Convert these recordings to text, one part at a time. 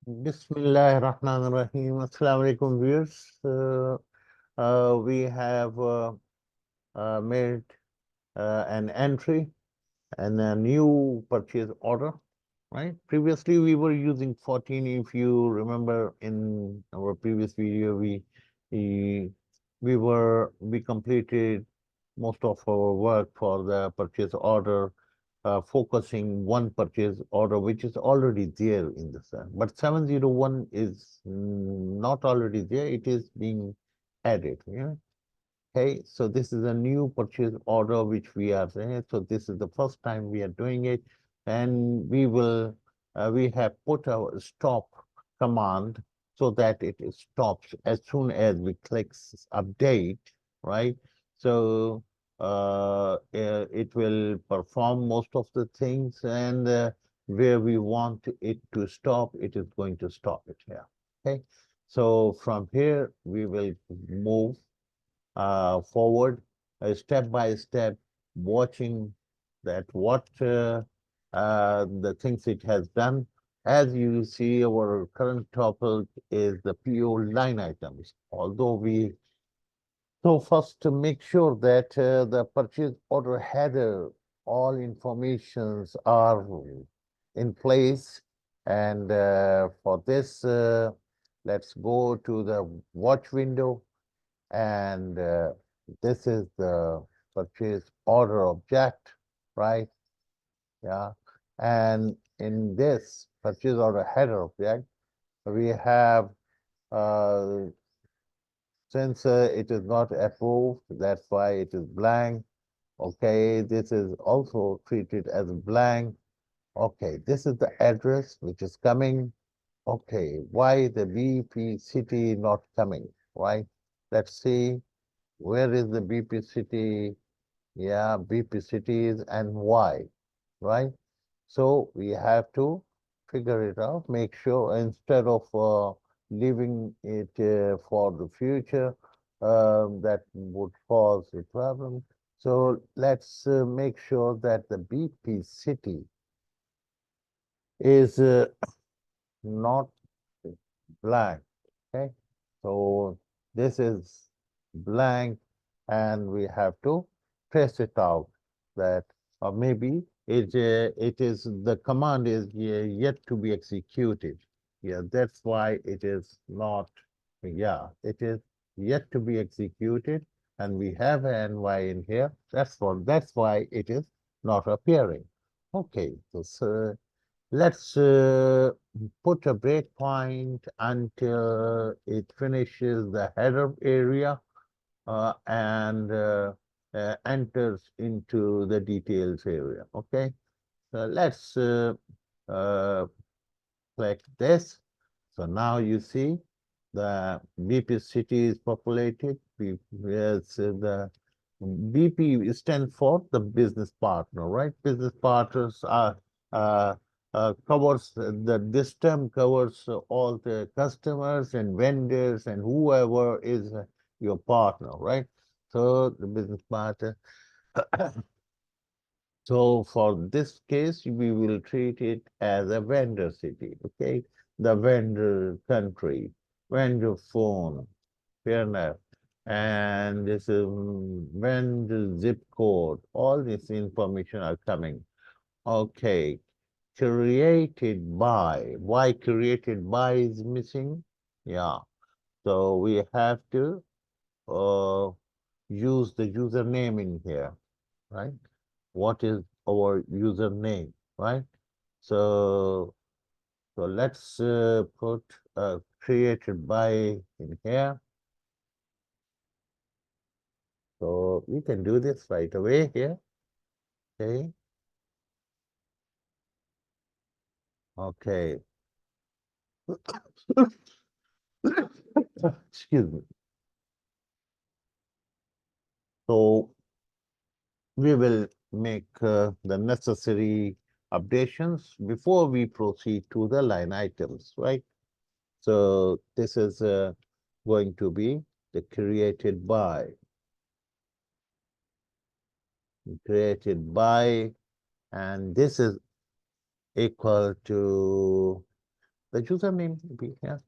Bismillah ar-Rahman ar-Rahim. Assalamu alaikum viewers. We have made an entry and a new purchase order, right? Previously, we were using 14. If you remember in our previous video, we, we completed most of our work for the purchase order, focusing one purchase order which is already there in the set. But 701 is not already there, it is being added. Yeah. Okay, so this is a new purchase order which we are saying. So this is the first time we are doing it, and we have put our stop command so that it stops as soon as we click update, right? So it will perform most of the things, and where we want it to stop, it is going to stop it here. Okay, so from here we will move forward, step by step, watching that what the things it has done. As you see, our current topic is the PO line items. Although so first to make sure that the purchase order header, all informations are in place. And for this, let's go to the watch window, and this is the purchase order object, right? Yeah. And in this purchase order header object, we have, uh, since it is not approved, that's why it is blank. Okay, this is also treated as blank. Okay, this is the address which is coming. Okay, why the BP city not coming, right? Let's see, where is the BP city? Yeah, BP cities and why, right? So we have to figure it out, make sure instead of leaving it for the future, that would cause a problem. So let's make sure that the BP city is not blank. Okay, so this is blank, and we have to trace it out that, or maybe it is the command is yet to be executed. Yeah, that's why it is not. Yeah, it is yet to be executed, and we have an ny in here. That's why it is not appearing. Okay, so let's put a breakpoint until it finishes the header area and enters into the details area. Okay, so let's uh, click this. So now you see the BP city is populated. Yes, the BP stands for the business partner, right? Business partners are uh, covers this term covers all the customers and vendors and whoever is your partner, right? So the business partner. So for this case, we will treat it as a vendor city, okay? The vendor country, vendor phone, fair enough. And this is vendor zip code, all this information are coming. Okay, created by, why created by is missing? Yeah, so we have to uh, use the username in here, right? What is our username, right? So, so let's put created by in here. So we can do this right away here. Okay. Okay. Excuse me. So we will make the necessary updations before we proceed to the line items, right? So this is going to be the created by, and this is equal to the username will be here.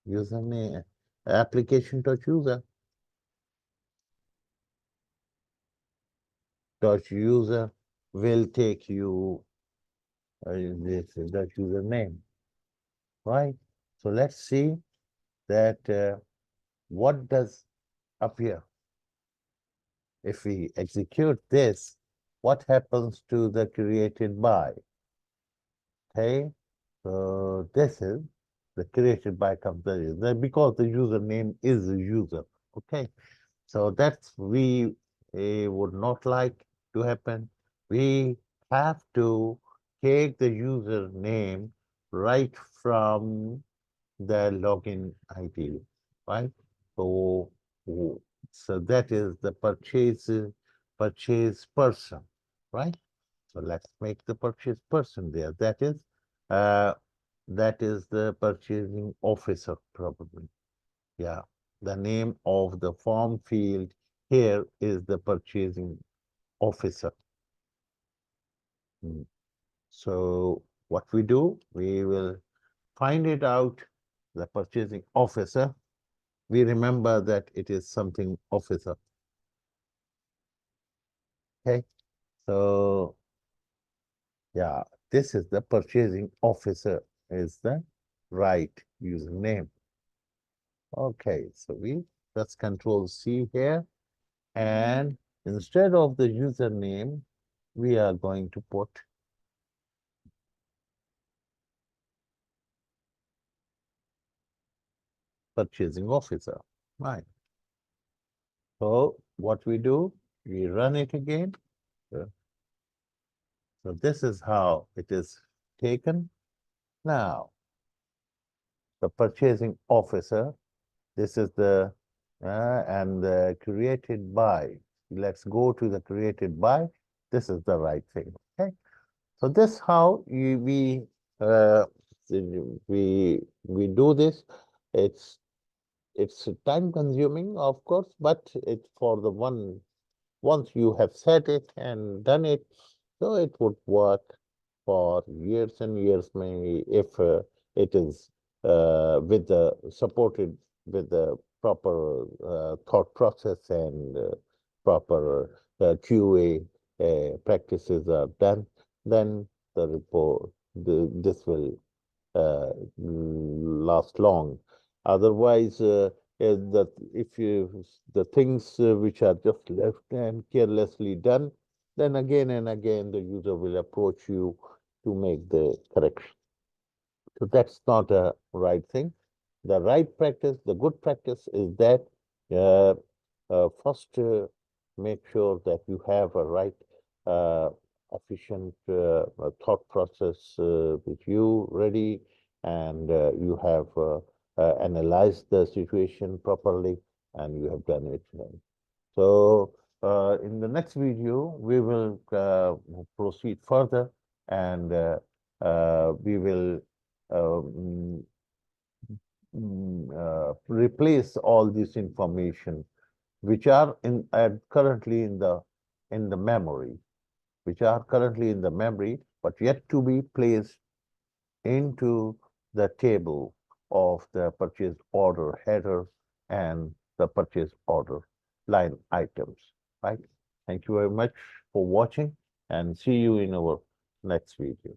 Username, application dot user. Dot user will take you this is the username, right? So let's see that what does appear. If we execute this, what happens to the created by? Okay, so this is the created by comparison because the username is the user. Okay, so that's we would not like to happen. We have to take the username right from the login ID, right? So, so that is the purchase person, right? So let's make the purchase person there. Uh, that is the purchasing officer probably. Yeah, the name of the form field here is the purchasing officer. So what we do, we will find it out, the purchasing officer. We remember that it is something officer. Okay, so yeah, this is the purchasing officer is the right username. Okay, so we press Control C here, and instead of the username, we are going to put purchasing officer. Right. So what we do, we run it again. So this is how it is taken. Now, the purchasing officer, this is the and the created by. Let's go to the created by. This is the right thing. Okay. So this how uh, we do this. It's it's time consuming, of course, but it's for the once you have set it and done it, so it would work for years and years, maybe if it is with the supported with the proper thought process and proper QA practices are done, then the report this will last long. Otherwise, if you the things which are just left and carelessly done, then again and again the user will approach you to make the correction. So that's not a right thing. The right practice, the good practice is that uh, first make sure that you have a right uh, efficient thought process with you ready, and you have analyzed the situation properly, and you have done it. So in the next video, we will proceed further, and we will um, replace all this information which are currently in the memory, which are currently in the memory, but yet to be placed into the table of the purchase order header and the purchase order line items, right? Thank you very much for watching, and see you in our next video.